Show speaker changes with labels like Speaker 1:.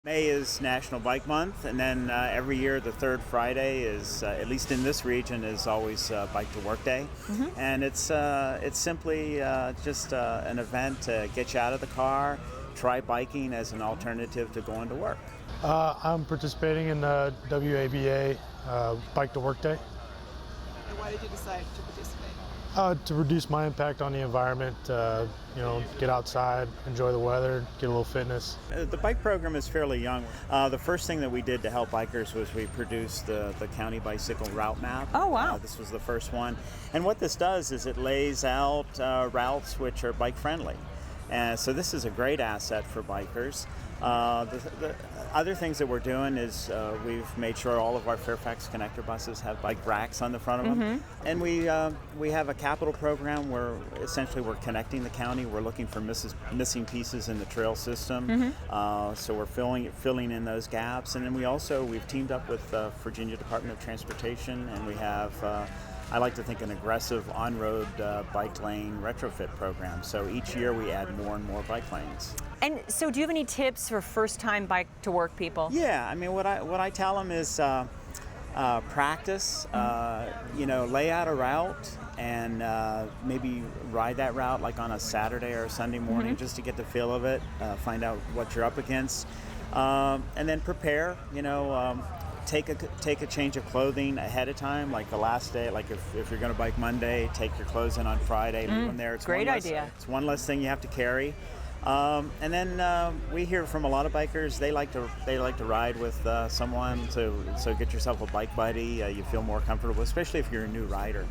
Speaker 1: May is National Bike Month, and then every year the third Friday is, at least in this region, is always Bike to Work Day, and it's simply just an event to get you out of the car, try biking as an alternative to going to work.
Speaker 2: I'm participating in the WABA Bike to Work Day.
Speaker 3: And why did you decide to participate?
Speaker 2: To reduce my impact on the environment, get outside, enjoy the weather, get a little fitness.
Speaker 1: The bike program is fairly young. The first thing that we did to help bikers was we produced the county bicycle route map.
Speaker 4: Oh, wow.
Speaker 1: This was the first one. And what this does is it lays out routes which are bike friendly. And so this is a great asset for bikers. The other things that we're doing is we've made sure all of our Fairfax connector buses have bike racks on the front of them. And we have a capital program where essentially we're connecting the county. We're looking for missing pieces in the trail system. So we're filling in those gaps. And then we've teamed up with Virginia Department of Transportation, and we have I like to think an aggressive on-road bike lane retrofit program. So each year we add more and more bike lanes.
Speaker 4: And so do you have any tips for first-time bike to work people?
Speaker 1: Yeah, I mean what I tell them is practice, lay out a route and maybe ride that route like on a Saturday or a Sunday morning just to get the feel of it, find out what you're up against, and then prepare, take a change of clothing ahead of time, like the last day. Like if you're going to bike Monday, take your clothes in on Friday, leave them there. It's
Speaker 4: great idea.
Speaker 1: It's one less thing you have to carry. And then we hear from a lot of bikers. They like to ride with someone, so get yourself a bike buddy. You feel more comfortable, especially if you're a new rider.